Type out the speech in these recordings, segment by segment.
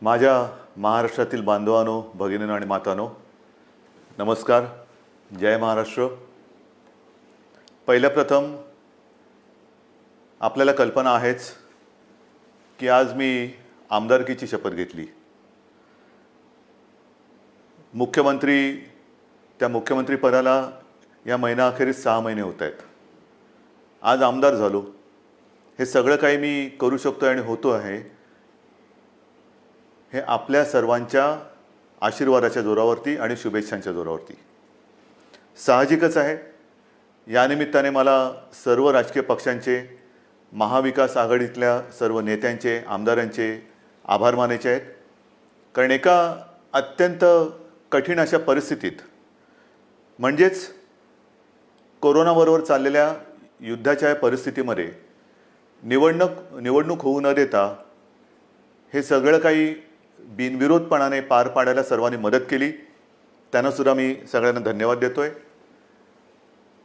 माझ्या महाराष्ट्रातील बांधवांनो, भगिनींनो आणि मातांनो, नमस्कार. जय महाराष्ट्र. पहिल्या प्रथम आपल्याला कल्पना आहेच की आज मी आमदारकीची शपथ घेतली. त्या मुख्यमंत्री पदाला या महिनाअखेरीस 6 महिने होत आहेत. आज आमदार झालो. हे सगळं काही मी करू शकतो आणि होतो आहे हे आपल्या सर्वांच्या आशीर्वादाच्या जोरावरती आणि शुभेच्छांच्या जोरावरती. साहजिकच आहे, या निमित्ताने मला सर्व राजकीय पक्षांचे, महाविकास आघाडीतल्या सर्व नेत्यांचे, आमदारांचे आभार मानायचे आहेत. कारण एका अत्यंत कठीण अशा परिस्थितीत, म्हणजेच कोरोनाबरोबर चाललेल्या युद्धाच्या परिस्थितीमध्ये निवडणूक होऊ न देता हे सगळं काही बिनविरोधपणाने पार पाडायला सर्वांनी मदत केली. त्यांनासुद्धा मी सगळ्यांना धन्यवाद देतो आहे.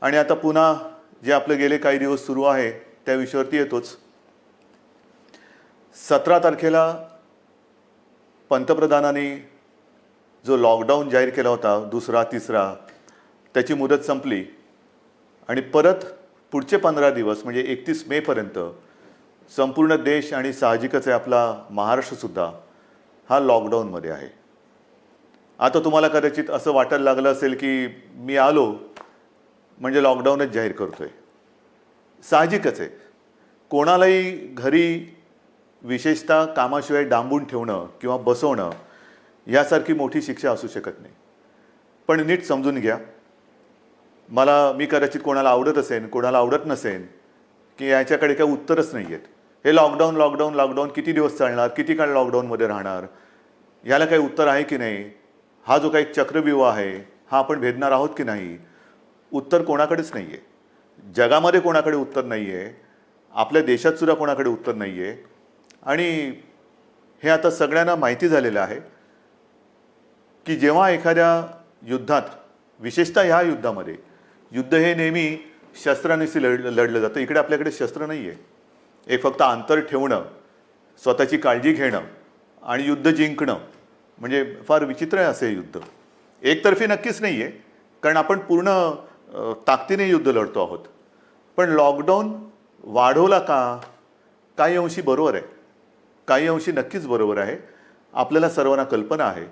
आणि आता पुन्हा जे आपले गेले काही दिवस सुरू आहे त्या विषयावरती येतोच. 17 तारखेला पंतप्रधानांनी जो लॉकडाऊन जाहीर केला होता, दुसरा तिसरा, त्याची मुदत संपली आणि परत पुढचे 15 दिवस म्हणजे 31 मेपर्यंत संपूर्ण देश आणि साहजिकच आहे आपला महाराष्ट्रसुद्धा हा लॉकडाऊनमध्ये आहे. आता तुम्हाला कदाचित असं वाटायला लागलं असेल की मी आलो म्हणजे लॉकडाऊनच जाहीर करतोय. साहजिकच आहे, कोणालाही घरी विशेषतः कामाशिवाय डांबून ठेवणं किंवा बसवणं यासारखी मोठी शिक्षा असू शकत नाही. पण नीट समजून घ्या, मी कदाचित कोणाला आवडत असेल, कोणाला आवडत नसेल, की याच्याकडे काही उत्तरच नाही आहेत. हे लॉकडाऊन किती दिवस चालणार, किती काळ लॉकडाऊनमध्ये राहणार, याला काही उत्तर आहे की नाही, हा जो काही चक्रव्यूह आहे हा आपण भेदणार आहोत की नाही, उत्तर कोणाकडेच नाही आहे. जगामध्ये कोणाकडे उत्तर नाही आहे, आपल्या देशातसुद्धा कोणाकडे उत्तर नाही आहे. आणि हे आता सगळ्यांना माहिती झालेलं आहे की जेव्हा एखाद्या युद्धात, विशेषतः ह्या युद्धामध्ये, युद्ध हे नेहमी शस्त्रांनीच लढलं जातं. इकडे आपल्याकडे शस्त्र नाही आहे. एक फक्त अंतर ठेवणं, स्वतःची काळजी घेणं आणि युद्ध जिंकणं, म्हणजे फार विचित्र आहे असे युद्ध. एकतर्फी नक्कीच नाही आहे, कारण आपण पूर्ण ताकदीने युद्ध लढतो आहोत. पण लॉकडाऊन वाढवला का? काही अंशी बरोबर आहे, काही अंशी नक्कीच बरोबर आहे. आपल्याला सर्वांना कल्पना आहे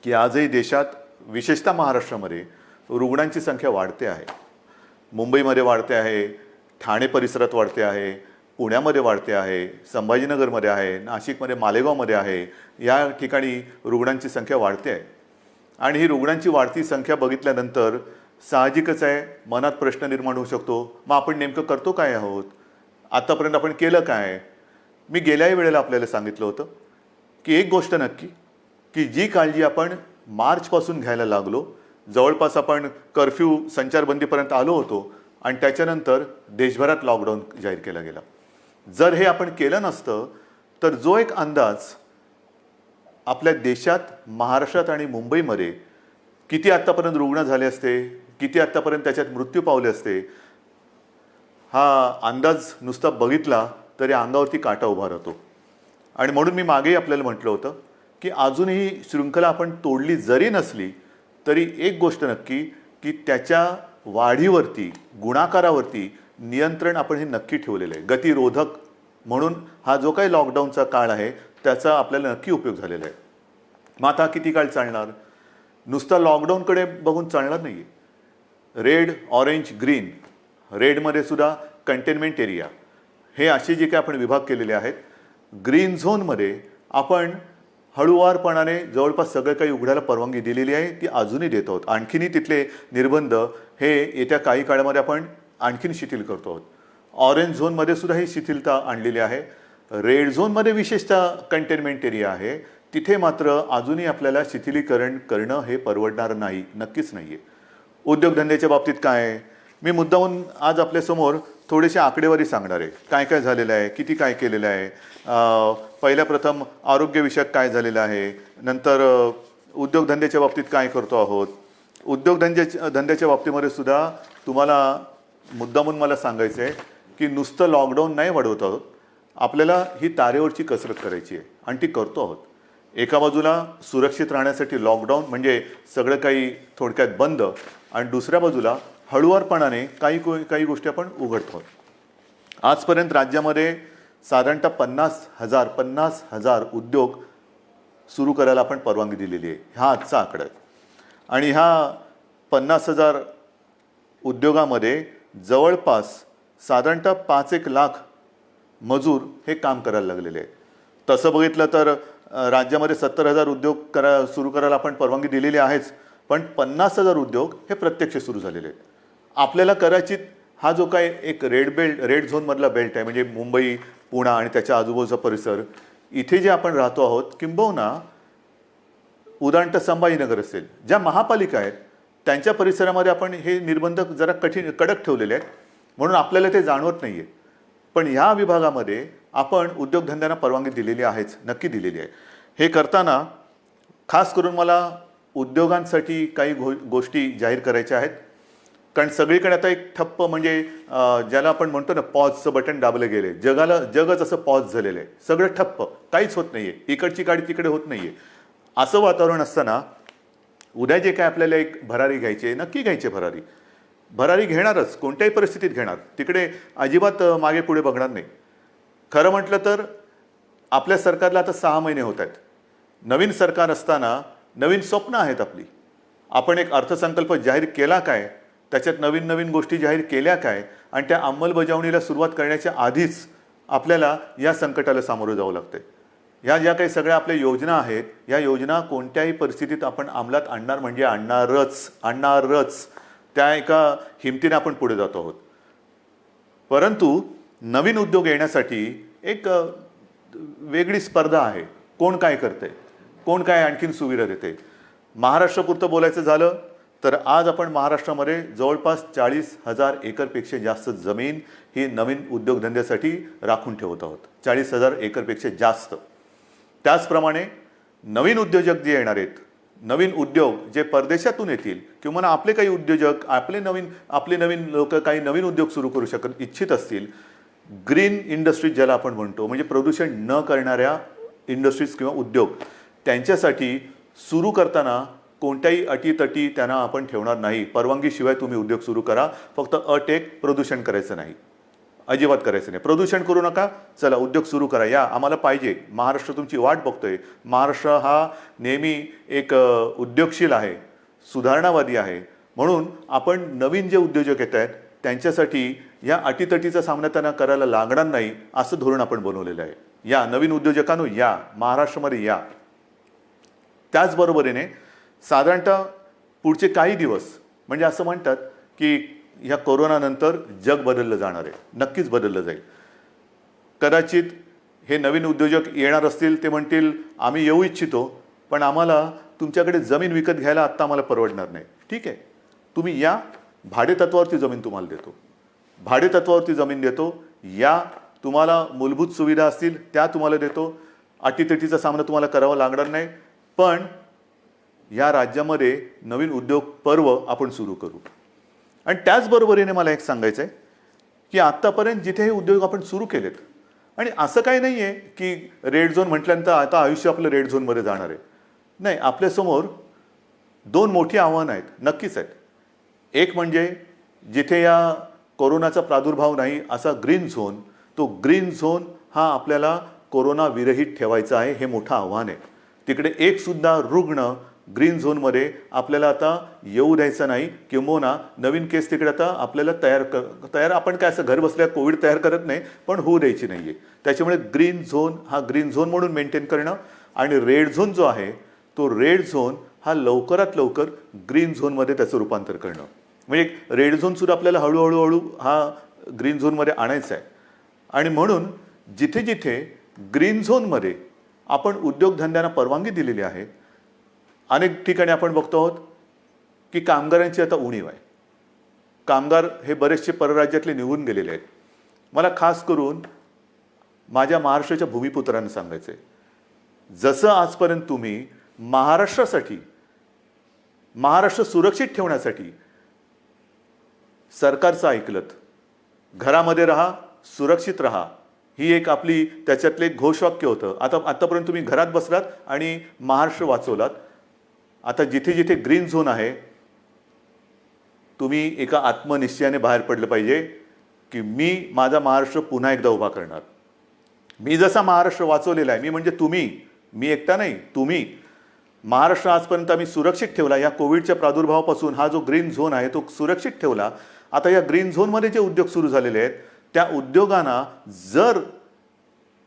की आजही देशात, विशेषतः महाराष्ट्रामध्ये रुग्णांची संख्या वाढते आहे. मुंबईमध्ये वाढते आहे, ठाणे परिसरात वाढते आहे, पुण्यामध्ये वाढते आहे, संभाजीनगरमध्ये आहे, नाशिकमध्ये, मालेगावमध्ये आहे. या ठिकाणी रुग्णांची संख्या वाढते आहे. आणि ही रुग्णांची वाढती संख्या बघितल्यानंतर साहजिकच आहे मनात प्रश्न निर्माण होऊ शकतो, मग आपण नेमकं करतो काय आहोत, आतापर्यंत आपण केलं काय? मी गेल्याही वेळेला आपल्याला सांगितलं होतं की एक गोष्ट नक्की, की जी काळजी आपण मार्चपासून घ्यायला लागलो, जवळपास आपण कर्फ्यू, संचारबंदीपर्यंत आलो होतो आणि त्याच्यानंतर देशभरात लॉकडाऊन जाहीर केला गेला. जर हे आपण केलं नसतं तर जो एक अंदाज आपल्या देशात, महाराष्ट्रात आणि मुंबईमध्ये किती आत्तापर्यंत रुग्ण झाले असते, किती आत्तापर्यंत त्याच्यात मृत्यू पावले असते, हा अंदाज नुसता बघितला तरी अंगावरती काटा उभा राहतो. आणि म्हणून मी मागेही आपल्याला म्हटलं होतं की अजूनही शृंखला आपण तोडली जरी नसली तरी एक गोष्ट नक्की, की त्याच्या वाढीवरती, गुणाकारावरती नियंत्रण आपण हे नक्की ठेवलेलं आहे. गतिरोधक म्हणून हा जो काही लॉकडाऊनचा काळ आहे त्याचा आपल्याला नक्की उपयोग झालेला आहे. मग आता किती काळ चालणार? नुसता लॉकडाऊनकडे बघून चालणार नाही आहे. रेड, ऑरेंज, ग्रीन, रेडमध्ये सुद्धा कंटेनमेंट एरिया, हे असे जे काही आपण विभाग केलेले आहेत. ग्रीन झोनमध्ये आपण हळूवारपणाने जवळपास सगळं काही उघडायला परवानगी दिलेली आहे, ती अजूनही देत आहोत. आणखीनही तिथले निर्बंध हे येत्या काही काळामध्ये आपण आणखीन शिथिल करतो आहोत. ऑरेंज झोनमध्ये सुद्धा ही शिथिलता आणलेली आहे. रेड झोनमध्ये विशेषतः कंटेनमेंट एरिया आहे, तिथे मात्र अजूनही आपल्याला शिथिलीकरण करणं हे परवडणार नाही, नक्कीच नाही आहे. उद्योगधंद्याच्या बाबतीत काय आहे? मी मुद्दामून आज आपल्यासमोर थोडीशी आकडेवारी सांगणार आहे. काय काय झालेलं आहे, किती काय केलेलं आहे. पहिल्या प्रथम आरोग्यविषयक काय झालेलं आहे, नंतर उद्योगधंद्याच्या बाबतीत काय करतो आहोत. धंद्याच्या बाबतीमध्ये सुद्धा तुम्हाला मुद्दामून मला सांगायचं आहे की नुसतं लॉकडाऊन नाही वाढवत आहोत, आपल्याला ही तारेवरची कसरत करायची आहे आणि ती करतो आहोत. एका बाजूला सुरक्षित राहण्यासाठी लॉकडाऊन म्हणजे सगळं काही थोडक्यात बंद, आणि दुसऱ्या बाजूला हळुवारपणाने काही गोष्टी आपण उघडतो. आजपर्यंत राज्यामध्ये साधारणतः 50,000 उद्योग सुरू करायला आपण परवानगी दिलेली आहे. हा आजचा आकडा आहे. आणि ह्या 50,000 उद्योगामध्ये जवळपास साधारणतः 5-1 लाख मजूर हे काम करायला लागलेले आहेत. तसं बघितलं तर राज्यामध्ये 70,000 उद्योग सुरू करायला आपण परवानगी दिलेली आहेच, पण 50,000 उद्योग हे प्रत्यक्ष सुरू झालेले आहेत. आपल्याला कदाचित हा जो काय एक रेड झोनमधला बेल्ट आहे, म्हणजे मुंबई, पुणे आणि त्याच्या आजूबाजूचा परिसर, इथे जे आपण राहतो आहोत, किंबहुना उदाहरणतः संभाजीनगर असेल, ज्या महापालिका आहेत त्यांच्या परिसरामध्ये आपण हे निर्बंध जरा कडक ठेवलेले आहेत, म्हणून आपल्याला ते जाणवत नाही आहे. पण ह्या विभागामध्ये आपण उद्योगधंद्यांना परवानगी दिलेली आहेच, नक्की दिलेली आहे. हे करताना खास करून मला उद्योगांसाठी काही गोष्टी जाहीर करायच्या आहेत. कारण सगळीकडे आता एक ठप्प, म्हणजे ज्याला आपण म्हणतो ना, पॉजचं बटन दाबलं गेले, जगच असं पॉज झालेलं आहे, सगळं ठप्प, काहीच होत नाही आहे, इकडची गाडी तिकडे होत नाही आहे. असं वातावरण असताना उद्या जे काय आपल्याला एक भरारी घ्यायची, नक्की घ्यायची भरारी घेणारच, कोणत्याही परिस्थितीत घेणार, तिकडे अजिबात मागे पुढे बघणार नाही. खरं म्हटलं तर आपल्या सरकारला आता 6 महिने होत आहेत. नवीन सरकार असताना नवीन स्वप्न आहेत आपली. आपण एक अर्थसंकल्प जाहीर केला काय, त्याच्यात नवीन गोष्टी जाहीर केल्या काय, आणि त्या अंमलबजावणीला सुरुवात करण्याच्या आधीच आपल्याला या संकटाला सामोरं जावं लागतंय. ह्या ज्या काही सगळ्या आपल्या योजना आहेत, या योजना कोणत्याही परिस्थितीत आपण अंमलात आणणार म्हणजे आणणारच. त्या एका हिमतीने आपण पुढे जातो आहोत. परंतु नवीन उद्योग येण्यासाठी एक वेगळी स्पर्धा आहे. कोण काय करतंय, कोण काय आणखीन सुविधा देते. महाराष्ट्रापुरतं बोलायचं झालं तर आज आपण महाराष्ट्रामध्ये जवळपास 40,000 एकरपेक्षा जास्त जमीन ही नवीन उद्योगधंद्यासाठी राखून ठेवत आहोत. 40,000 एकरपेक्षा जास्त. त्याचप्रमाणे नवीन उद्योजक जे येणार आहेत, नवीन उद्योग जे परदेशातून येतील, किंवा आपले काही उद्योजक आपले नवीन लोक काही नवीन उद्योग सुरू करू इच्छित असतील, ग्रीन इंडस्ट्रीज ज्याला आपण म्हणतो, म्हणजे प्रदूषण न करणाऱ्या इंडस्ट्रीज किंवा उद्योग, त्यांच्यासाठी सुरू करताना कोणत्याही अटीतटी त्यांना आपण ठेवणार नाही. परवानगीशिवाय तुम्ही उद्योग सुरू करा, फक्त अट एक, प्रदूषण करायचं नाही, अजिबात करायचं नाही. प्रदूषण करू नका, चला उद्योग सुरू करा, या आम्हाला पाहिजे, महाराष्ट्र तुमची वाट बघतोय. महाराष्ट्र हा नेहमी एक उद्योगशील आहे, सुधारणावादी आहे, म्हणून आपण नवीन जे उद्योजक येत आहेत त्यांच्यासाठी या अटीतटीचा सामना त्यांना करायला लागणार नाही, असं धोरण आपण बनवलेलं आहे. या नवीन उद्योजकांनो, या महाराष्ट्रामध्ये या. त्याचबरोबरीने साधारणतः पुढचे काही दिवस, म्हणजे असं म्हणतात की ह्या कोरोनानंतर जग बदललं जाणार आहे, नक्कीच बदललं जाईल. कदाचित हे नवीन उद्योजक येणार असतील, ते म्हणतील आम्ही येऊ इच्छितो, पण आम्हाला तुमच्याकडे जमीन विकत घ्यायला आत्ता आम्हाला परवडणार नाही. ठीक आहे, तुम्ही या, भाडेतत्वावरती जमीन तुम्हाला देतो, भाडेतत्वावरती जमीन देतो, या, तुम्हाला मूलभूत सुविधा असतील त्या तुम्हाला देतो, अटीतटीचा सामना तुम्हाला करावा लागणार नाही. पण या राज्यामध्ये नवीन उद्योग पर्व आपण सुरू करू. आणि त्याचबरोबरीने मला एक सांगायचं आहे की आत्तापर्यंत जिथे हे उद्योग आपण सुरू केलेत, आणि असं काही नाही आहे की रेड झोन म्हटल्यानंतर आता आयुष्य आपलं रेड झोनमध्ये जाणार आहे, नाही. आपल्यासमोर 2 मोठी आव्हानं आहेत, नक्कीच आहेत. एक म्हणजे जिथे या कोरोनाचा प्रादुर्भाव नाही असा ग्रीन झोन, तो ग्रीन झोन हा आपल्याला कोरोना विरहित ठेवायचा आहे, हे मोठं आव्हान आहे. तिकडे एक सुद्धा रुग्ण ग्रीन झोनमध्ये आपल्याला आता येऊ द्यायचा नाही, किंबहुना नवीन केस तिकडे आता आपल्याला तयार आपण काय असं घर बसल्या कोविड तयार करत नाही, पण होऊ द्यायची नाही आहे. त्याच्यामुळे ग्रीन झोन हा ग्रीन झोन म्हणून मेंटेन करणं, आणि रेड झोन जो आहे तो रेड झोन हा लवकरात लवकर ग्रीन झोनमध्ये त्याचं रूपांतर करणं. म्हणजे रेड झोनसुद्धा आपल्याला हळूहळू हा ग्रीन झोनमध्ये आणायचा आहे. आणि म्हणून जिथे जिथे ग्रीन झोनमध्ये आपण उद्योगधंद्यांना परवानगी दिलेली आहे, अनेक ठिकाणी आपण बघतो आहोत की कामगारांची आता उणीव आहे. कामगार हे बरेचसे परराज्यातले निघून गेलेले आहेत. मला खास करून माझ्या महाराष्ट्राच्या भूमिपुत्रांना सांगायचं आहे, जसं आजपर्यंत तुम्ही महाराष्ट्रासाठी, महाराष्ट्र सुरक्षित ठेवण्यासाठी सरकारचं ऐकलत, घरामध्ये राहा, सुरक्षित राहा, ही एक आपली त्याच्यातले एक घोषवाक्य होतं. आतापर्यंत तुम्ही घरात बसलात आणि महाराष्ट्र वाचवलात. आता जिथे जिथे ग्रीन झोन आहे, तुम्ही एका आत्मनिश्चयाने बाहेर पडलं पाहिजे की मी माझा महाराष्ट्र पुन्हा एकदा उभा करणार. मी जसा महाराष्ट्र वाचवलेला आहे, मी म्हणजे तुम्ही, मी एकटा नाही, तुम्ही. महाराष्ट्र आजपर्यंत आम्ही सुरक्षित ठेवला. या कोविडच्या प्रादुर्भावापासून हा जो ग्रीन झोन आहे तो सुरक्षित ठेवला. आता या ग्रीन झोनमध्ये जे उद्योग सुरू झालेले आहेत त्या उद्योगांना जर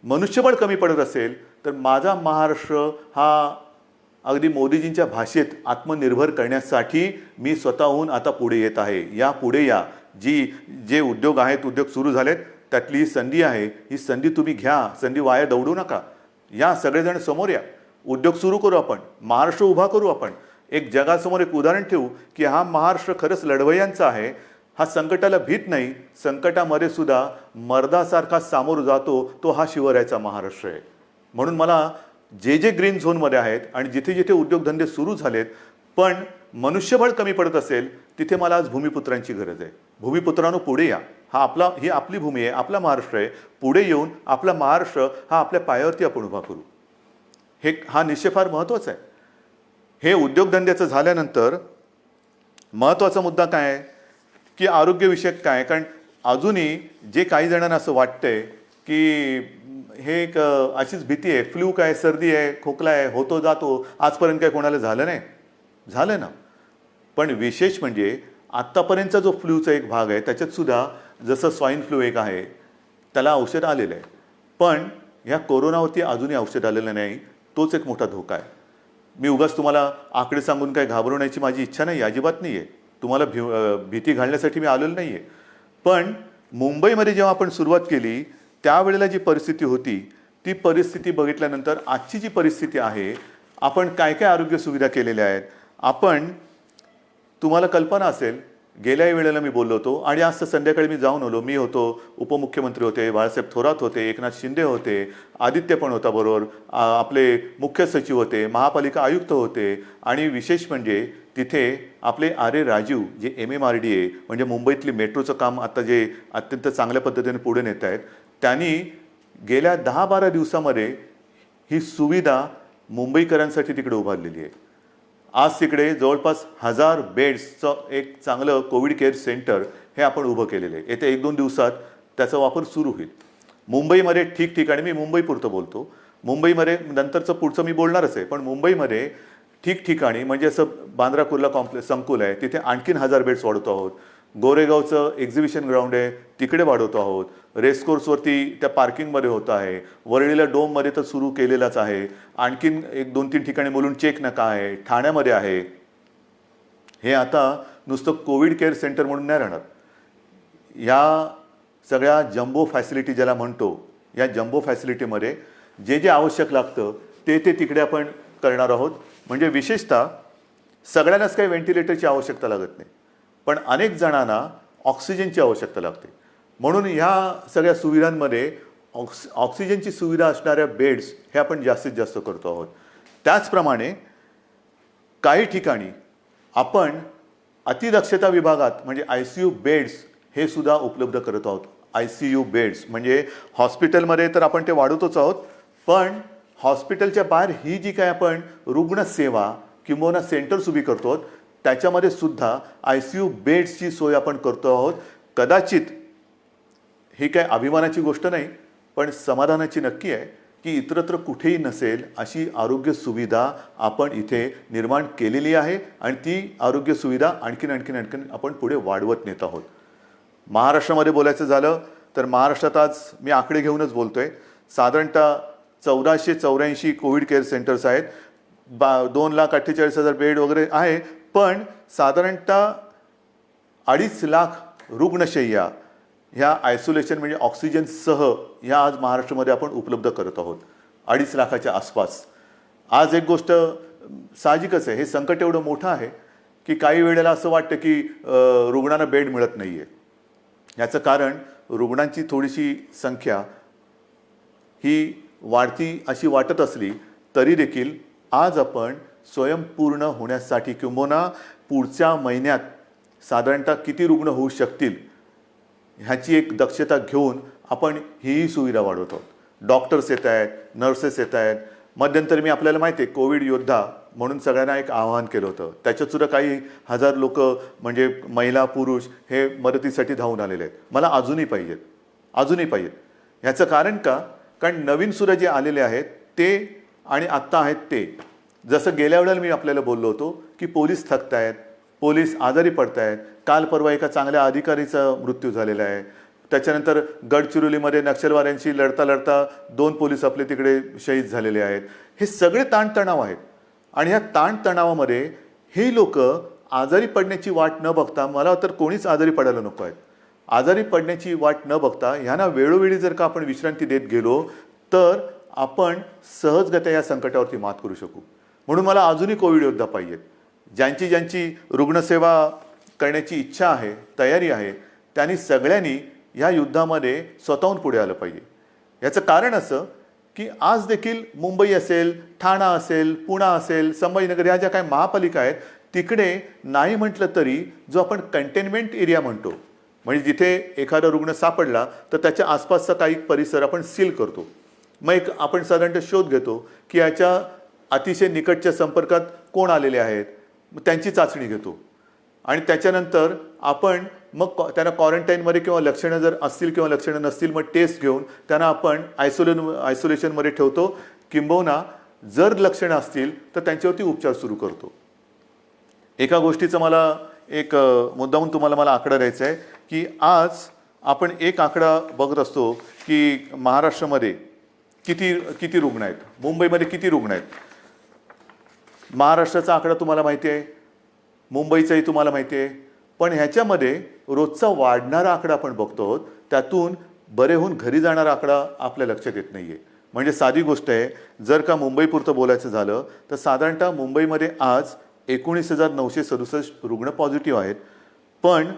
मनुष्यबळ कमी पडत असेल तर माझा महाराष्ट्र हा अगदी मोदीजींच्या भाषेत आत्मनिर्भर करण्यासाठी मी स्वतःहून आता पुढे येत आहे. या पुढे या. जे उद्योग आहेत, उद्योग सुरू झालेत, त्यातली ही संधी आहे. ही संधी तुम्ही घ्या. संधी वाया दौडू नका. या सगळेजण समोर या. उद्योग सुरू करू आपण. महाराष्ट्र उभा करू आपण. एक जगासमोर एक उदाहरण ठेवू की हा महाराष्ट्र खरंच लढवय्यांचा आहे. हा संकटाला भीत नाही. संकटामध्ये सुद्धा मर्दासारखा सामोर जातो. तो हा शिवरायाचा महाराष्ट्र आहे. म्हणून मला जे ग्रीन झोनमध्ये आहेत आणि जिथे जिथे उद्योगधंदे सुरू झालेत पण मनुष्यबळ कमी पडत असेल तिथे मला आज भूमिपुत्रांची गरज आहे. भूमिपुत्रांनो पुढे या. ही आपली भूमी आहे, आपला महाराष्ट्र आहे. पुढे येऊन आपला महाराष्ट्र हा आपल्या पायावरती आपण उभा करू. हा निश्चय फार महत्त्वाचा आहे. हे उद्योगधंद्याचं झाल्यानंतर महत्त्वाचा मुद्दा काय आहे की आरोग्यविषयक काय. कारण अजूनही जे काही जणांना असं वाटतंय की हे एक अशीच भीती आहे, फ्लू काय, सर्दी आहे, खोकला आहे, होतो जातो, आजपर्यंत काय कोणाला झालं नाही. झालं ना. पण विशेष म्हणजे आत्तापर्यंतचा जो फ्लूचा एक भाग आहे त्याच्यात सुद्धा जसं स्वाईन फ्लू एक आहे त्याला औषध आलेलं आहे. पण ह्या कोरोनावरती अजूनही औषध आलेलं नाही. तोच एक मोठा धोका आहे. मी उगाच तुम्हाला आकडे सांगून काय घाबरवण्याची माझी इच्छा नाही, अजिबात नाही आहे. तुम्हाला भीती घालण्यासाठी मी आलेलो नाही आहे. पण मुंबईमध्ये जेव्हा आपण सुरुवात केली त्यावेळेला जी परिस्थिती होती ती परिस्थिती बघितल्यानंतर आजची जी परिस्थिती आहे, आपण काय काय आरोग्य सुविधा केलेल्या आहेत. तुम्हाला कल्पना असेल, गेल्याही वेळेला मी बोललो होतो आणि आज संध्याकाळी मी जाऊन आलो. मी होतो, उपमुख्यमंत्री होते, बाळासाहेब थोरात होते, एकनाथ शिंदे होते, आदित्य पण होता बरोबर, आपले मुख्य सचिव होते, महापालिका आयुक्त होते आणि विशेष म्हणजे तिथे आपले आर.ए. राजीव जे MMRDA म्हणजे मुंबईतली मेट्रोचं काम आता जे अत्यंत चांगल्या पद्धतीने पुढे नेत आहेत, त्यांनी गेल्या 10-12 दिवसामध्ये ही सुविधा मुंबईकरांसाठी तिकडे उभारलेली आहे. आज तिकडे जवळपास 1000 बेड्सचं एक चांगलं कोविड केअर सेंटर हे आपण उभं केलेलं आहे. येत्या 1-2 दिवसात त्याचा वापर सुरू होईल. मुंबईमध्ये ठिकठिकाणी, मी मुंबईपुरतं बोलतो, मुंबईमध्ये नंतरचं पुढचं मी बोलणारच आहे, पण मुंबईमध्ये ठिकठिकाणी म्हणजे असं बांद्रा कुर्ला कॉम्प्लेक्स संकुल आहे तिथे आणखीन 1000 बेड्स वाढवतो आहोत. गोरेगावचं एक्झिबिशन ग्राउंड आहे तिकडे वाढवतो आहोत. रेसकोर्सवरती त्या पार्किंगमध्ये होत आहे. वरळीला डोममध्ये तर सुरू केलेलाच आहे. आणखीन 1-2-3 ठिकाणी मुलुंड चेक नका आहे, ठाण्यामध्ये आहे. हे आता नुसतं कोविड केअर सेंटर म्हणून नाही राहणार. या सगळ्या जम्बो फॅसिलिटी ज्याला म्हणतो, या जम्बो फॅसिलिटीमध्ये जे आवश्यक लागतं ते तिकडे आपण करणार आहोत. म्हणजे विशेषतः सगळ्यांनाच काही व्हेंटिलेटरची आवश्यकता लागत नाही, पण अनेक जणांना ऑक्सिजनची आवश्यकता लागते. म्हणून ह्या सगळ्या सुविधांमध्ये ऑक्सिजनची सुविधा असणाऱ्या बेड्स हे आपण जास्तीत जास्त करतो आहोत. त्याचप्रमाणे काही ठिकाणी आपण अतिदक्षता विभागात म्हणजे ICU बेड्स हे सुद्धा उपलब्ध करत आहोत. ICU बेड्स म्हणजे हॉस्पिटलमध्ये तर आपण ते वाढवतोच आहोत, पण हॉस्पिटलच्या बाहेर ही जी काय आपण रुग्णसेवा किंवा सेंटर्स उभी करतो त्याच्यामध्ये सुद्धा ICU बेड्सची सोय आपण करतो आहोत. कदाचित ही काय अभिमानाची गोष्ट नाही, पण समाधानाची नक्की आहे की इतरत्र कुठेही नसेल अशी आरोग्य सुविधा आपण इथे निर्माण केलेली आहे आणि ती आरोग्य सुविधा आणखीन आपण पुढे वाढवत नेत आहोत. महाराष्ट्रामध्ये बोलायचं झालं तर महाराष्ट्रात आज मी आकडे घेऊनच बोलतोय, साधारणतः 1484 कोविड केअर सेंटर्स आहेत. 2,48,000 बेड वगैरे आहे, पण साधारणतः 2.5 लाख रुग्णशय्या ह्या आयसोलेशन म्हणजे ऑक्सिजनसह ह्या आज महाराष्ट्रामध्ये आपण उपलब्ध करत आहोत. 2.5 लाखाच्या आसपास. आज एक गोष्ट साहजिकच आहे, हे संकट एवढं मोठं आहे की काही वेळेला असं वाटतं की रुग्णांना बेड मिळत नाही आहे. याचं कारण रुग्णांची थोडीशी संख्या ही वाढती अशी वाटत असली तरी देखील आज आपण स्वयंपूर्ण होण्यासाठी किंबहुना पुढच्या महिन्यात साधारणतः किती रुग्ण होऊ शकतील ह्याची एक दक्षता घेऊन आपण हीही सुविधा वाढवत आहोत. डॉक्टर्स येत आहेत, नर्सेस येत आहेत. मध्यंतरी मी आपल्याला माहिती आहे कोविड योद्धा म्हणून सगळ्यांना एक आवाहन केलं होतं. त्याच्यात सुद्धा काही हजार लोक म्हणजे महिला पुरुष हे मदतीसाठी धावून आलेले आहेत. मला अजूनही पाहिजेत. ह्याचं कारण का? कारण नवीन सुद्धा जे आलेले आहेत ते आणि आत्ता आहेत ते, जसं गेल्या वेळेला मी आपल्याला बोललो होतो की पोलीस थकत आहेत, पोलीस आजारी पडत आहेत. काल परवा एका चांगल्या अधिकारीचा मृत्यू झालेला आहे. त्याच्यानंतर गडचिरोलीमध्ये नक्षलवाद्यांशी लढता लढता 2 पोलीस आपले तिकडे शहीद झालेले आहेत. हे सगळे ताणतणाव आहेत आणि ह्या ताणतणावामध्ये हे लोक आजारी पडण्याची वाट न बघता, मला तर कोणीच आजारी पडायला नको आहेत, आजारी पडण्याची वाट न बघता ह्यांना वेळोवेळी जर का आपण विश्रांती देत गेलो तर आपण सहजगत्या या संकटावरती मात करू शकू. म्हणून मला अजूनही कोविड योद्धा पाहिजेत. ज्यांची रुग्णसेवा करण्याची इच्छा आहे, तयारी आहे, त्यांनी सगळ्यांनी ह्या युद्धामध्ये स्वतःहून पुढे आलं पाहिजे. याचं कारण असं की आज देखील मुंबई असेल, ठाणा असेल, पुणा असेल, संभाजीनगर ह्या ज्या काही महापालिका आहेत तिकडे नाही म्हटलं तरी जो आपण कंटेनमेंट एरिया म्हणतो, म्हणजे जिथे एखादा रुग्ण सापडला तर त्याच्या आसपासचा काही परिसर आपण सील करतो. मग एक आपण साधारणतः शोध घेतो की याच्या अतिशय निकटच्या संपर्कात कोण आलेले आहेत, मग त्यांची चाचणी घेतो आणि त्याच्यानंतर आपण मग त्यांना क्वारंटाईनमध्ये किंवा लक्षणं जर असतील किंवा लक्षणं नसतील मग टेस्ट घेऊन त्यांना आपण आयसोलेशनमध्ये ठेवतो, किंबहुना जर लक्षणं असतील तर त्यांच्यावरती उपचार सुरू करतो. एका गोष्टीचं मला एक मुद्दामून तुम्हाला मला आकडा द्यायचा आहे की आज आपण एक आकडा बघत असतो की महाराष्ट्रामध्ये किती रुग्ण आहेत, मुंबईमध्ये किती रुग्ण आहेत. महाराष्ट्राचा आकडा तुम्हाला माहिती आहे, मुंबईचाही तुम्हाला माहिती आहे, पण ह्याच्यामध्ये रोजचा वाढणारा आकडा आपण बघतो आहोत, त्यातून बरे होऊन घरी जाणारा आकडा आपल्या लक्षात येत नाही आहे. म्हणजे साधी गोष्ट आहे, जर का मुंबईपुरतं बोलायचं झालं तर साधारणतः मुंबईमध्ये आज 19,967 रुग्ण पॉझिटिव्ह आहेत, पण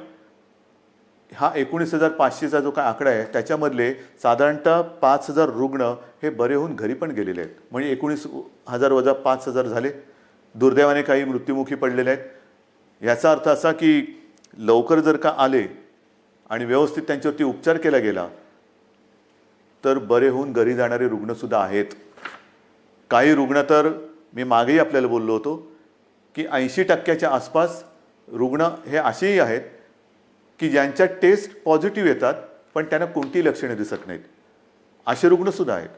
हा 19,500चा जो काय आकडा आहे त्याच्यामधले साधारणतः 5,000 रुग्ण हे बरे होऊन घरी पण गेलेले आहेत. म्हणजे 19,000 वजा 5,000 झाले. दुर्दैवाने काही मृत्युमुखी पडलेले आहेत. याचा अर्थ असा की लवकर जर का आले आणि व्यवस्थित त्यांच्यावरती उपचार केला गेला तर बरे होऊन घरी जाणारे रुग्णसुद्धा आहेत. काही रुग्ण तर मी मागेही आपल्याला बोललो होतो की 80% आसपास रुग्ण हे असेही आहेत की ज्यांच्या टेस्ट पॉझिटिव्ह येतात पण त्यांना कोणतीही लक्षणे दिसत नाहीत, असे रुग्णसुद्धा आहेत.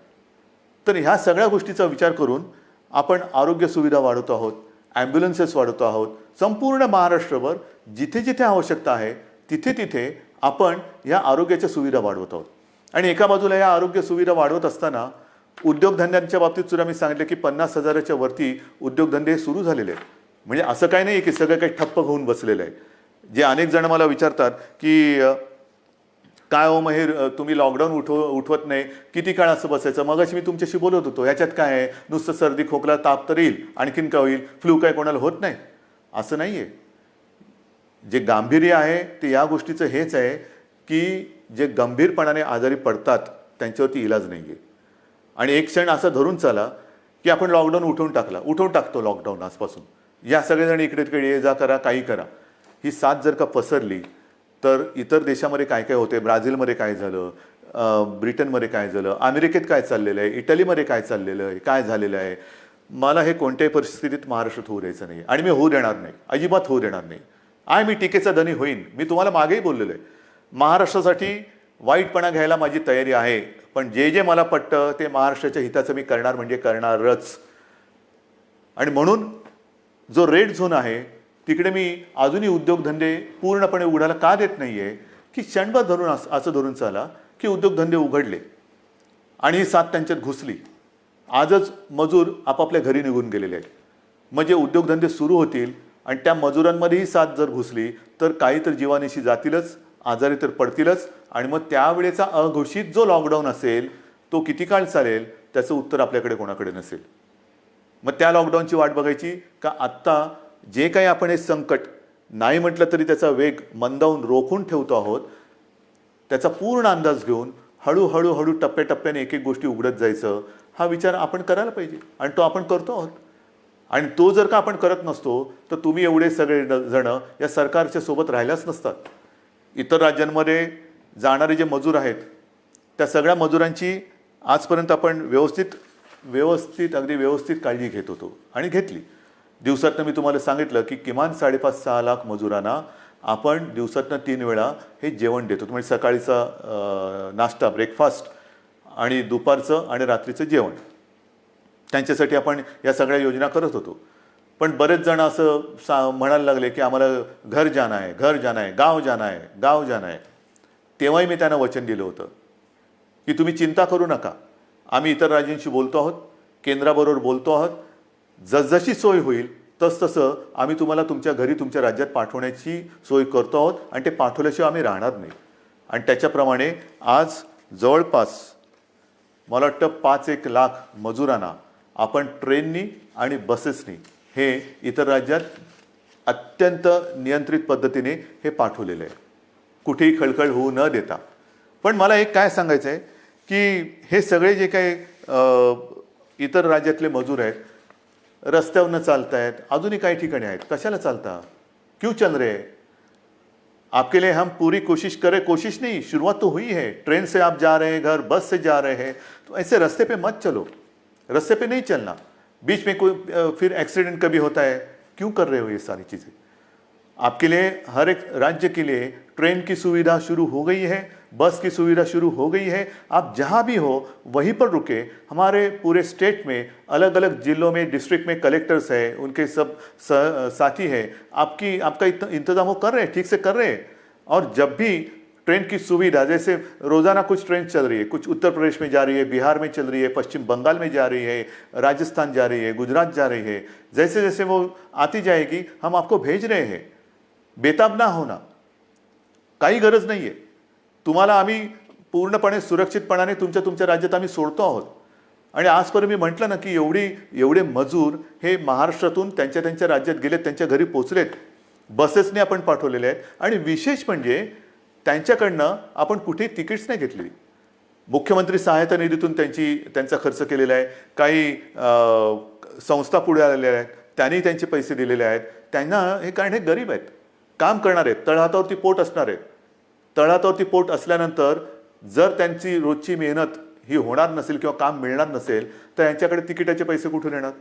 तर ह्या सगळ्या गोष्टीचा विचार करून आपण आरोग्य सुविधा वाढवतो आहोत, ॲम्ब्युलन्सेस वाढवतो आहोत. संपूर्ण महाराष्ट्रभर जिथे जिथे आवश्यकता आहे तिथे तिथे आपण ह्या आरोग्याच्या सुविधा वाढवत आहोत. आणि एका बाजूला या आरोग्य सुविधा वाढवत असताना उद्योगधंद्यांच्या बाबतीत सुद्धा मी सांगितलं की 50,000च्या वरती उद्योगधंदे सुरू झालेले आहेत. म्हणजे असं काही नाही की सगळं काही ठप्प होऊन बसलेलं आहे. जे अनेक जण मला विचारतात की काय हो महेर, तुम्ही लॉकडाऊन उठवत नाही, किती काळ असं बसायचं? मगाशी मी तुमच्याशी बोलत होतो, ह्याच्यात काय आहे, नुसतं सर्दी खोकला ताप तर येईल, आणखीन काय होईल, फ्लू काय कोणाला होत नाही, असं नाही आहे. जे गांभीर्य आहे ते या गोष्टीचं हेच आहे की जे गंभीरपणाने आजारी पडतात त्यांच्यावरती इलाज नाही आहे. आणि एक क्षण असा धरून चाला की आपण लॉकडाऊन उठवून टाकतो लॉकडाऊन आजपासून, या सगळेजण इकडे तिकडे ये जा करा, काही करा. ही साथ जर का पसरली तर इतर देशामध्ये काय काय होते, ब्राझीलमध्ये काय झालं, ब्रिटनमध्ये काय झालं, अमेरिकेत काय चाललेलं आहे, इटलीमध्ये काय चाललेलं आहे, काय झालेलं आहे, मला हे कोणत्याही परिस्थितीत महाराष्ट्रात होऊ द्यायचं नाही. आणि मी होऊ देणार नाही, अजिबात होऊ देणार नाही. मी टीकेचा धनी होईन. मी तुम्हाला मागेही बोललेलो आहे, महाराष्ट्रासाठी वाईटपणा घ्यायला माझी तयारी आहे, पण जे जे मला पटतं ते महाराष्ट्राच्या हिताचं मी करणार म्हणजे करणारच. आणि म्हणून जो रेड झोन आहे तिकडे मी अजूनही उद्योगधंदे पूर्णपणे उघडायला का देत नाही आहे की क्षणभर धरून असं धरून चाला की उद्योगधंदे उघडले आणि ही साथ त्यांच्यात घुसली. आजच मजूर आपापल्या घरी निघून गेलेले आहेत. मग जे उद्योगधंदे सुरू होतील आणि त्या मजुरांमध्येही साथ जर घुसली तर काही तर जीवानिशी जातीलच, आजारी तर पडतीलच. आणि मग त्यावेळेचा अघोषित जो लॉकडाऊन असेल तो किती काळ चालेल त्याचं उत्तर आपल्याकडे कोणाकडे नसेल. मग त्या लॉकडाऊनची वाट बघायची का आत्ता जे काही आपण हे संकट नाही म्हटलं तरी त्याचा वेग मंदावून रोखून ठेवतो आहोत, त्याचा पूर्ण अंदाज घेऊन हळूहळू टप्प्याटप्प्याने एक एक गोष्टी उघडत जायचं, हा विचार आपण करायला पाहिजे आणि तो आपण करतो आहोत. आणि तो जर का आपण करत नसतो तर तुम्ही एवढे सगळे जण या सरकारच्या सोबत राहिल्याच नसतात. इतर राज्यांमध्ये जाणारे जे मजूर आहेत त्या सगळ्या मजुरांची आजपर्यंत आपण अगदी व्यवस्थित काळजी घेत होतो आणि घेतली. दिवसातनं मी तुम्हाला सांगितलं की किमान 5.5-6 लाख मजुरांना आपण दिवसातनं 3 वेळा हे जेवण देतो. म्हणजे सकाळीचा नाश्ता ब्रेकफास्ट आणि दुपारचं आणि रात्रीचं जेवण, त्यांच्यासाठी आपण या सगळ्या योजना करत होतो. पण बरेच जण असं म्हणायला लागले की आम्हाला घर जाना आहे, गाव जाना आहे. तेव्हाही मी त्यांना वचन दिलं होतं की तुम्ही चिंता करू नका, आम्ही इतर राज्यांशी बोलतो आहोत, केंद्राबरोबर बोलतो आहोत, जसजशी सोय होईल तसतसं आम्ही तुम्हाला तुमच्या घरी तुमच्या राज्यात पाठवण्याची सोय करतो आहोत आणि ते पाठवल्याशिवाय आम्ही राहणार नाही. आणि त्याच्याप्रमाणे आज जवळपास मला वाटतं 5-1 लाख मजुरांना आपण ट्रेननी आणि बसेसनी हे इतर राज्यात अत्यंत नियंत्रित पद्धतीने हे पाठवलेलं आहे, कुठेही खळखळ होऊ न देता. पण मला एक काय सांगायचं आहे की हे सगळे जे काही इतर राज्यातले मजूर आहेत, रस्त्यावरनं चालत आहेत, अजूनही काही ठिकाणी आहेत, कशाला चालता, क्यों चल रहे? आपके लिए हम पूरी कोशिश करें, कोशिश नहीं, शुरुआत तो हुई है. ट्रेन से आप जा रहे हैं घर, बस से जा रहे हैं, तो ऐसे रास्ते पे मत चलो, रास्ते पे नहीं चलना. बीच में कोई फिर एक्सीडेंट कभी होता है, क्यों कर रहे हो ये सारी चीज़ें? आपके लिए हर एक राज्य के लिए ट्रेन की सुविधा शुरू हो गई है, बस की सुविधा शुरू हो गई है. आप जहाँ भी हो वहीं पर रुके. हमारे पूरे स्टेट में अलग अलग जिलों में डिस्ट्रिक्ट में कलेक्टर्स हैं, उनके सब साथी हैं, आपका इंतजाम वो कर रहे हैं, ठीक से कर रहे हैं. और जब भी ट्रेन की सुविधा, जैसे रोज़ाना कुछ ट्रेन चल रही है, कुछ उत्तर प्रदेश में जा रही है, बिहार में चल रही है, पश्चिम बंगाल में जा रही है, राजस्थान जा रही है, गुजरात जा रही है, जैसे जैसे वो आती जाएगी हम आपको भेज रहे हैं. बेताब ना होना, काही गरज नाही आहे. तुम्हाला आम्ही पूर्णपणे सुरक्षितपणाने तुमच्या राज्यात आम्ही सोडतो आहोत. आणि आजपर्यंत मी म्हटलं ना की एवढे मजूर हे महाराष्ट्रातून त्यांच्या राज्यात गेलेत, त्यांच्या घरी पोचलेत, बसेसने आपण पाठवलेले आहेत. आणि विशेष म्हणजे त्यांच्याकडनं आपण कुठेही तिकीट्स नाही घेतलेली. मुख्यमंत्री सहायता निधीतून त्यांचा खर्च केलेला आहे. काही संस्था पुढे आलेल्या आहेत, त्यांनी त्यांचे पैसे दिलेले आहेत. त्यांना हे, कारण हे गरीब आहेत, काम करणार आहेत, तळहातावरती पोट असणार आहेत. तळहातावरती पोट असल्यानंतर जर त्यांची रोजची मेहनत ही होणार नसेल किंवा काम मिळणार नसेल तर यांच्याकडे तिकिटाचे पैसे कुठून येणार?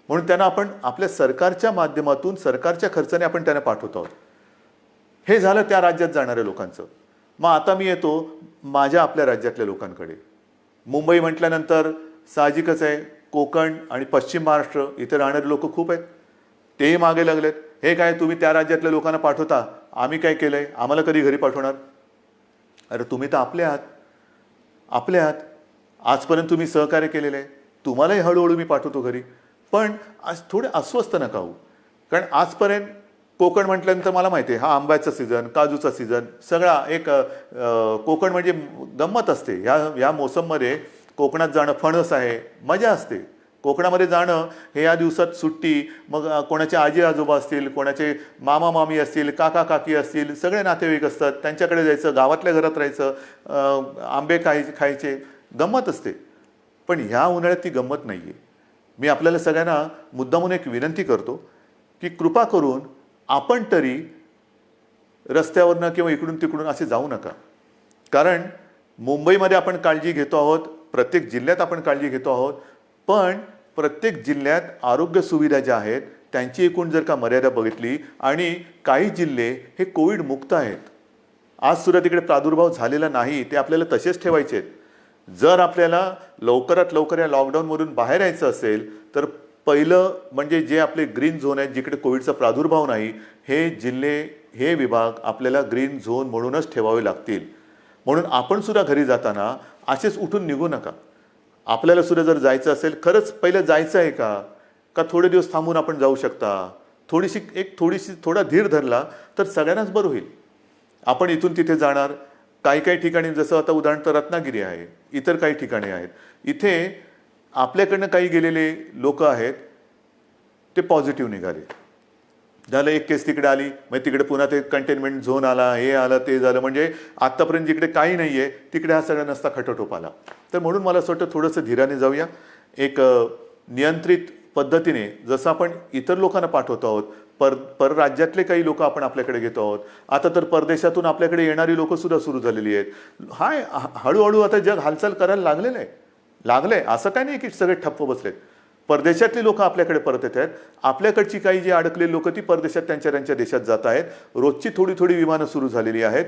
म्हणून त्यांना आपण आपल्या सरकारच्या माध्यमातून, सरकारच्या खर्चाने आपण त्यांना पाठवतो आहोत. हे झालं त्या राज्यात जाणाऱ्या लोकांचं. मग आता मी येतो माझ्या आपल्या राज्यातल्या लोकांकडे. मुंबई म्हटल्यानंतर साहजिकच आहे, कोकण आणि पश्चिम महाराष्ट्र इथे राहणारे लोक खूप आहेत. तेही मागे लागलेत. हे काय तुम्ही त्या राज्यातल्या लोकांना पाठवता, आम्ही काय केलंय, आम्हाला कधी घरी पाठवणार? अरे तुम्ही तर आपले आहात. आजपर्यंत तुम्ही सहकार्य केलेलं आहे, तुम्हालाही हळूहळू मी पाठवतो घरी. पण आज थोडे अस्वस्थ नका होऊ. कारण आजपर्यंत कोकण म्हटल्यानंतर मला माहिती आहे, हा आंब्याचा सीझन, काजूचा सीझन, सगळा एक कोकण म्हणजे गंमत असते. ह्या मोसममध्ये कोकणात जाणं, फणस आहे, मजा असते. कोकणामध्ये जाणं हे या दिवसात सुट्टी, मग कोणाचे आजी आजोबा असतील, कोणाचे मामा मामी असतील, काका काकी असतील, सगळे नातेवाईक असतात, त्यांच्याकडे जायचं, गावातल्या घरात राहायचं, आंबे खायचे, गंमत असते. पण ह्या उन्हाळ्यात ती गंमत नाही आहे. मी आपल्याला सगळ्यांना मुद्दामून एक विनंती करतो की कृपा करून आपण तरी रस्त्यावरनं किंवा इकडून तिकडून असे जाऊ नका. कारण मुंबईमध्ये आपण काळजी घेतो आहोत, प्रत्येक जिल्ह्यात आपण काळजी घेतो आहोत, पण प्रत्येक जिल्ह्यात आरोग्य सुविधा ज्या आहेत त्यांची एकूण जर का मर्यादा बघितली, आणि काही जिल्हे हे कोविड मुक्त आहेत, आज सुद्धा तिकडे प्रादुर्भाव झालेला नाही, ते आपल्याला तसेच ठेवायचे आहेत. जर आपल्याला लवकरात लवकर या लॉकडाऊनमधून बाहेर यायचं असेल तर पहिलं म्हणजे जे आपले ग्रीन झोन आहेत, जिकडे कोविडचा प्रादुर्भाव नाही, हे जिल्हे, हे विभाग आपल्याला ग्रीन झोन म्हणूनच ठेवावे लागतील. म्हणून आपण सुद्धा घरी जाताना असेच उठून निघू नका. आपल्याला सुद्धा जर जायचं असेल, खरंच पहिलं जायचं आहे का थोडे दिवस थांबून आपण जाऊ शकता, थोडा धीर धरला तर सगळ्यांनाच बरं होईल. आपण इथून तिथे जाणार, काही ठिकाणी जसं आता उदाहरण तर रत्नागिरी आहे, इतर काही ठिकाणी आहेत, इथे आपल्याकडनं काही गेलेले लोक आहेत, ते पॉझिटिव्ह निघाले. झालं, एक केस तिकडे आली, मग तिकडे पुन्हा ते कंटेनमेंट झोन आला, हे आलं, ते झालं. म्हणजे आत्तापर्यंत जिकडे काही नाही आहे तिकडे हा सगळा नसता खटोटोप आला. तर म्हणून मला असं वाटतं थोडंसं धीराने जाऊया. एक नियंत्रित पद्धतीने जसं आपण इतर लोकांना पाठवतो आहोत परराज्यातले काही लोक आपण आपल्याकडे घेतो आहोत. आता तर परदेशातून आपल्याकडे येणारी लोक सुद्धा सुरू झालेली आहेत. हळूहळू आता जग हालचाल करायला लागलंय. असं काय नाही की सगळे ठप्प बसलेत. परदेशातली लोक आपल्याकडे परत येत आहेत. आपल्याकडची काही जी अडकलेली लोक ती परदेशात त्यांच्या देशात जात आहेत. रोजची थोडी विमानं सुरू झालेली आहेत.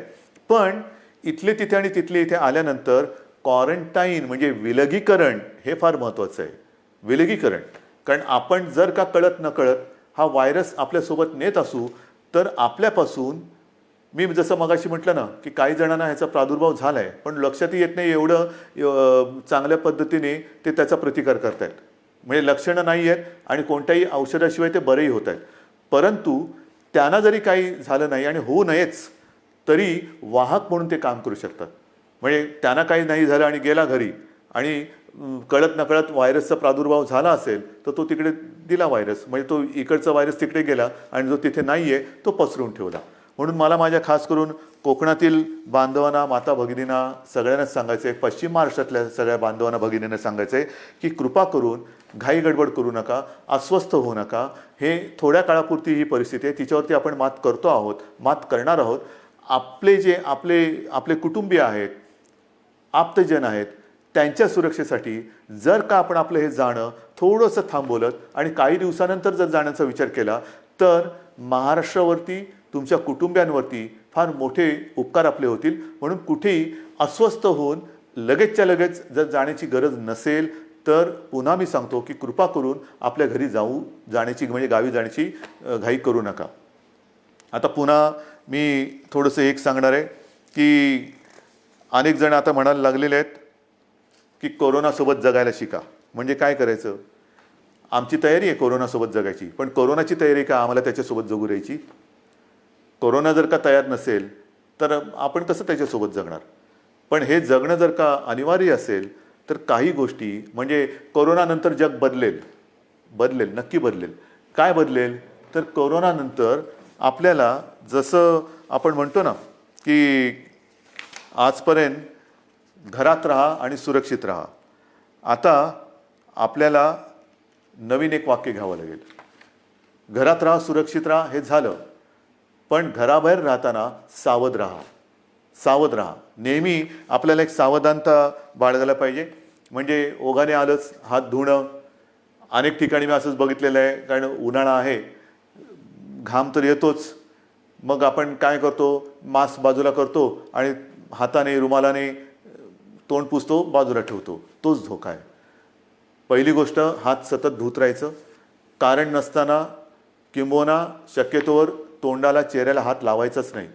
पण इथले तिथे आणि तिथले इथे आल्यानंतर क्वारंटाईन म्हणजे विलगीकरण हे फार महत्त्वाचं आहे. विलगीकरण, कारण आपण जर का कळत नकळत हा व्हायरस आपल्यासोबत नेत असू तर आपल्यापासून, मी जसं मगाशी म्हटलं ना की काही जणांना ह्याचा प्रादुर्भाव झालाय पण लक्षातही येत नाही एवढं चांगल्या पद्धतीने ते त्याचा प्रतिकार करतायत. म्हणजे लक्षणं नाही आहेत आणि कोणत्याही औषधाशिवाय ते बरेही होत आहेत. परंतु त्यांना जरी काही झालं नाही आणि होऊ नयेच तरी वाहक म्हणून ते काम करू शकतात. म्हणजे त्यांना काही नाही झालं आणि गेला घरी आणि कळत नकळत व्हायरसचा प्रादुर्भाव झाला असेल तर तो तिकडे दिला व्हायरस, म्हणजे तो इकडचा व्हायरस तिकडे गेला आणि जो तिथे नाही आहे तो पसरून ठेवला. म्हणून मला माझ्या खास करून कोकणातील बांधवांना, माता भगिनींना सगळ्यांनाच सांगायचं आहे, पश्चिम महाराष्ट्रातल्या सगळ्या बांधवांना भगिनींना सांगायचं आहे की कृपा करून घाई गडबड करू नका, अस्वस्थ होऊ नका. हे थोड्या काळापुरती ही परिस्थिती आहे, तिच्यावरती आपण मात करतो आहोत, मात करणार आहोत. आपले कुटुंबीय आहेत, आप्तजन आहेत, त्यांच्या सुरक्षेसाठी जर का आपण आपलं हे जाणं थोडंसं थांबवलं आणि काही दिवसानंतर जर जाण्याचा विचार केला तर महाराष्ट्रावरती, तुमच्या कुटुंबियांवरती फार मोठे उपकार आपले होतील. म्हणून कुठेही अस्वस्थ होऊन लगेचच्या लगेच जर जाण्याची गरज नसेल तर पुन्हा मी सांगतो की कृपा करून आपल्या घरी जाण्याची म्हणजे गावी जाण्याची घाई करू नका. आता पुन्हा मी थोडंसं एक सांगणार आहे की अनेक जण आता म्हणायला लागलेले आहेत की कोरोनासोबत जगायला शिका. म्हणजे काय करायचं? आमची तयारी आहे कोरोनासोबत जगायची, पण कोरोनाची तयारी का आम्हाला त्याच्यासोबत जगू द्यायची? कोरोना जर का तयार नसेल तर आपण कसं त्याच्यासोबत जगणार? पण हे जगणं जर का अनिवार्य असेल तर काही गोष्टी, म्हणजे कोरोनानंतर जग बदलेल, नक्की बदलेल. काय बदलेल? तर कोरोनानंतर आपल्याला जसं आपण म्हणतो ना की आजपर्यंत घरात राहा आणि सुरक्षित राहा, आता आपल्याला नवीन एक वाक्य घ्यावं लागेल. घरात राहा, सुरक्षित राहा हे झालं, पण घराबाहेर राहताना सावध राहा. नेहमी आपल्याला एक सावधानता बाळगायला पाहिजे. म्हणजे ओघाने आलंच हात धुणं. अनेक ठिकाणी मी असंच बघितलेलं आहे, कारण उन्हाळा आहे, घाम तर येतोच, मग आपण काय करतो, मास्क बाजूला करतो आणि हाताने रुमालाने तोंड पुसतो, बाजूला ठेवतो. तोच धोका आहे. पहिली गोष्ट, हात सतत धुत राहायचं. कारण नसताना किंबहुना शक्यतोवर तोंडाला, चेहऱ्याला हात लावायचाच नाही.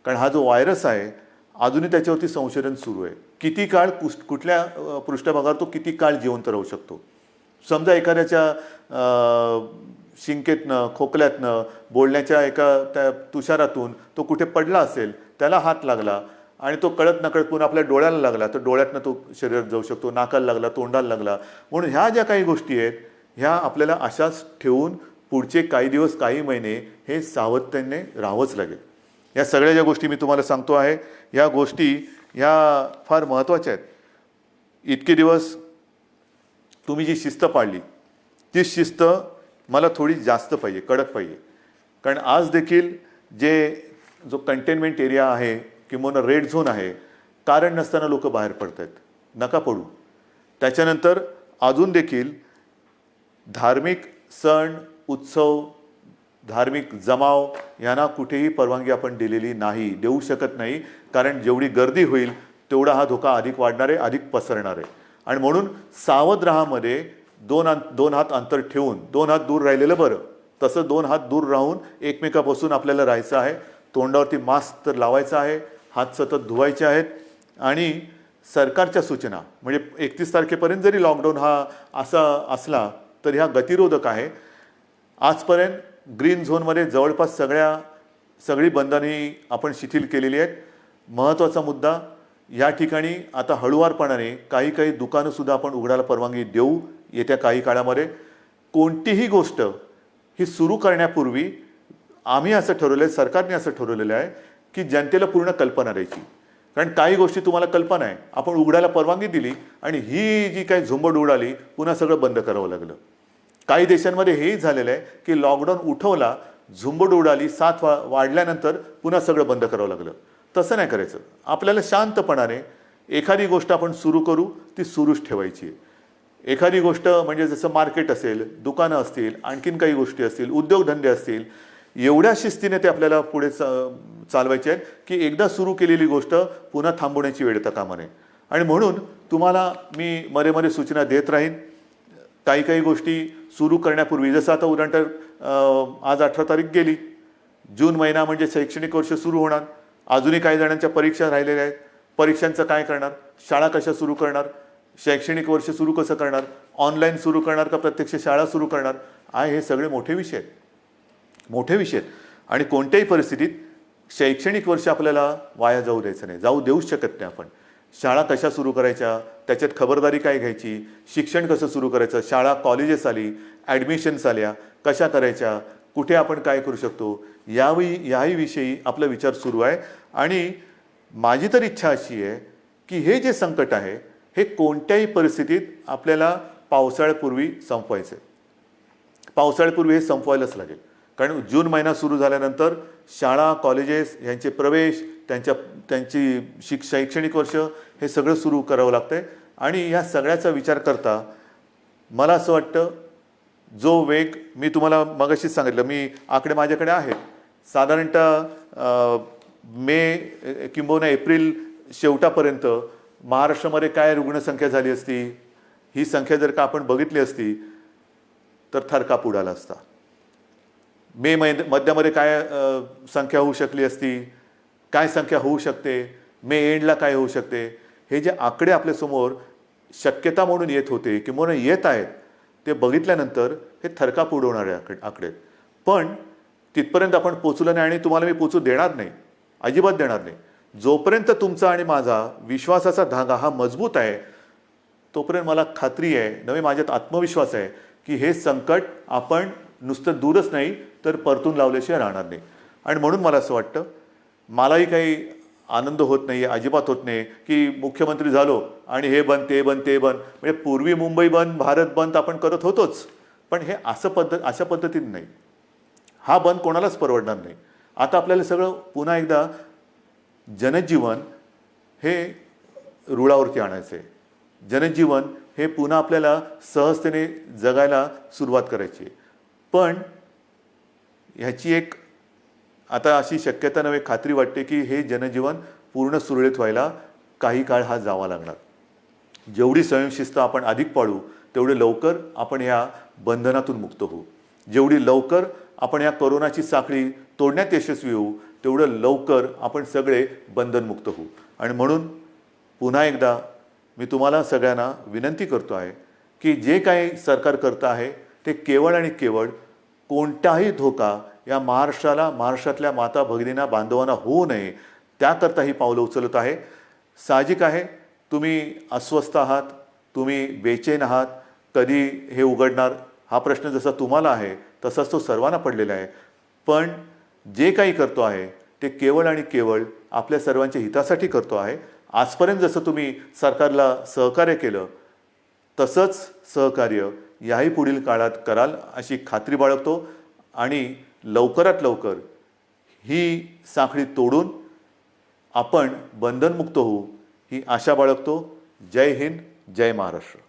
कारण हा जो व्हायरस आहे अजूनही त्याच्यावरती संशोधन सुरू आहे. किती काळ कुठल्या पृष्ठभागावर तो किती काळ जिवंत राहू शकतो. समजा एखाद्याच्या शिंकेतनं, खोकल्यातनं, बोलण्याच्या एका त्या तुषारातून तो कुठे पडला असेल, त्याला हात लागला आणि तो कळत नकळत पुन्हा आपल्या डोळ्याला लागला तर डोळ्यातनं तो शरीरात जाऊ शकतो, नाकाला लागला, तोंडाला लागला. म्हणून ह्या ज्या काही गोष्टी आहेत ह्या आपल्याला अशाच ठेवून पुढचे काही दिवस, काही महिने हे सावधतेने राहावंच लागेल. या सगळ्या ज्या गोष्टी मी तुम्हाला सांगतो आहे, ह्या गोष्टी ह्या फार महत्त्वाच्या आहेत. इतके दिवस तुम्ही जी शिस्त पाळली ती शिस्त मला थोडी जास्त पाहिजे, कडक पाहिजे. कारण आज देखील जो कंटेनमेंट एरिया आहे किंवा रेड झोन आहे, कारण नसताना लोक बाहेर पडत आहेत. नका पडू. त्याच्यानंतर अजून देखील धार्मिक सण, उत्सव, धार्मिक जमाव यांना कुठेही परवानगी आपण दिलेली नाही, देऊ शकत नाही. कारण जेवढी गर्दी होईल तेवढा हा धोका अधिक वाढणार आहे, अधिक पसरणार आहे. आणि म्हणून सावध राहामध्ये दोन हात अंतर ठेवून 2 हात दूर राहिलेलं बरं. तसं 2 हात दूर राहून एकमेकापासून आपल्याला राहायचं आहे. तोंडावरती मास्क तर लावायचा आहे, हात सतत धुवायचे आहेत. आणि सरकारच्या सूचना, म्हणजे 31 तारखेपर्यंत जरी लॉकडाऊन हा असा असला तर ह्या गतिरोधक आहे. आजपर्यंत ग्रीन झोनमध्ये जवळपास सगळी बंधने आपण शिथिल केलेली आहेत. महत्त्वाचा मुद्दा, या ठिकाणी आता हळूवारपणाने काही दुकानंसुद्धा आपण उघडायला परवानगी देऊ येत्या काही काळामध्ये. कोणतीही गोष्ट ही सुरू करण्यापूर्वी आम्ही असं ठरवलं आहे, सरकारने असं ठरवलेलं आहे की जनतेला पूर्ण कल्पना द्यायची. कारण काही गोष्टी तुम्हाला कल्पना आहे, आपण उघडायला परवानगी दिली आणि ही जी काही झुंबड उडाली पुन्हा सगळं बंद करावं लागलं. काही देशांमध्ये हेही झालेलं आहे की लॉकडाऊन उठवला झुंबड उडाली, साथ वाढल्यानंतर पुन्हा सगळं बंद करावं लागलं. तसं नाही करायचं. आपल्याला शांतपणाने एखादी गोष्ट आपण सुरू करू, ती सुरूच ठेवायची आहे. एखादी गोष्ट म्हणजे जसं मार्केट असेल, दुकानं असतील, आणखीन काही गोष्टी असतील, उद्योगधंदे असतील, एवढ्या शिस्तीने ते आपल्याला पुढे चालवायचे आहेत की एकदा सुरू केलेली गोष्ट पुन्हा थांबवण्याची वेळ येता कामा नये. आणि म्हणून तुम्हाला मी मरे सूचना देत राहीन. काही काही गोष्टी सुरू करण्यापूर्वी, जसं आता उदाहरणार्थ आज 18 तारीख गेली, जून महिना म्हणजे शैक्षणिक वर्ष सुरू होणार. अजूनही काही जणांच्या परीक्षा राहिलेल्या आहेत. परीक्षांचं काय करणार, शाळा कशा सुरू करणार, शैक्षणिक वर्ष सुरू कसं करणार, ऑनलाईन सुरू करणार का प्रत्यक्ष शाळा सुरू करणार, हे सगळे मोठे विषय आहेत. मोठे विषय आहेत. आणि कोणत्याही परिस्थितीत शैक्षणिक वर्ष आपल्याला वाया जाऊ द्यायचं नाही, जाऊ देऊच शकत नाही आपण. शाळा कशा सुरू करायच्या, त्याच्यात खबरदारी काय घ्यायची, शिक्षण कसं सुरू करायचं, शाळा कॉलेजेस आली, ॲडमिशन्स आल्या, कशा करायच्या, कुठे आपण काय करू शकतो, याही विषयी आपला विचार सुरू आहे. आणि माझी तर इच्छा अशी आहे की हे जे संकट आहे हे कोणत्याही परिस्थितीत आपल्याला पावसाळ्यापूर्वी संपवायचं आहे. पावसाळ्यापूर्वी हे संपवायलाच लागेल. कारण जून महिना सुरू झाल्यानंतर शाळा कॉलेजेस यांचे प्रवेश, त्यांची शैक्षणिक वर्ष हे सगळं सुरू करावं लागतं आहे. आणि या सगळ्याचा विचार करता मला असं वाटतं, जो वेग मी तुम्हाला मगाशीच सांगितलं, मी आकडे माझ्याकडे आहेत, साधारणतः मे किंबहुना एप्रिल शेवटापर्यंत महाराष्ट्रामध्ये काय रुग्णसंख्या झाली असती, ही संख्या जर का आपण बघितली असती तर थरकाप उडाला असता. मे मध्यामध्ये काय संख्या होऊ शकली असती, काय संख्या होऊ शकते, मे एंडला काय होऊ शकते, हे जे आकडे आपल्यासमोर शक्यता म्हणून येत होते किंवा येत आहेत, ते बघितल्यानंतर हे थरकाप उडवणारे आकडे. पण तिथपर्यंत आपण पोचलो नाही आणि तुम्हाला मी पोचू देणार नाही, अजिबात देणार नाही. जोपर्यंत तुमचा आणि माझा विश्वासाचा धागा हा मजबूत आहे, तोपर्यंत मला खात्री आहे, नवे माझ्यात आत्मविश्वास आहे की हे संकट आपण नुसतं दूरच नाही तर परतून लावल्याशिवाय राहणार नाही. आणि म्हणून मला असं वाटतं, मलाही काही आनंद होत नाही, अजिबात होत नाही की मुख्यमंत्री झालो आणि हे बंद ते बंद ते बंद. म्हणजे पूर्वी मुंबई बंद, भारत बंद आपण करत होतोच, पण हे अशा पद्धतीने नाही. हा बंद कोणालाच परवडणार नाही. आता आपल्याला सगळं पुन्हा एकदा जनजीवन हे रुळावरती आणायचं आहे. जनजीवन हे पुन्हा आपल्याला सहजतेने जगायला सुरुवात करायची आहे. पण ह्याची एक आता अशी शक्यता नव्हे, खात्री वाटते की हे जनजीवन पूर्ण सुरळीत व्हायला काही काळ हा जावा लागणार. जेवढी स्वयंशिस्त आपण अधिक पाळू, तेवढे लवकर आपण ह्या बंधनातून मुक्त होऊ. जेवढी लवकर आपण या कोरोनाची साखळी तोडण्यात यशस्वी होऊ, तेवढं लवकर आपण सगळे बंधनमुक्त होऊ. आणि म्हणून पुन्हा एकदा मी तुम्हाला सगळ्यांना विनंती करतो आहे की जे काही सरकार करतं आहे ते केवळ आणि केवळ कोणताही धोका या महाराष्ट्राला, महाराष्ट्रातल्या माता भगिनींना, बांधवांना होऊ नये, त्याकरता ही पावलं उचलत आहे. साहजिक आहे, तुम्ही अस्वस्थ आहात, तुम्ही बेचैन आहात, कधी हे उघडणार हा प्रश्न जसा तुम्हाला आहे तसाच तो सर्वांना पडलेला आहे. पण जे काही करतो आहे ते केवळ आणि केवळ आपल्या सर्वांच्या हितासाठी करतो आहे. आजपर्यंत जसं तुम्ही सरकारला सहकार्य केलं तसंच सहकार्य याही पुढील काळात कराल अशी खात्री बाळगतो. आणि लवकरात लवकर ही साखळी तोडून आपण बंधनमुक्त होऊ ही आशा बाळगतो. जय हिंद, जय महाराष्ट्र.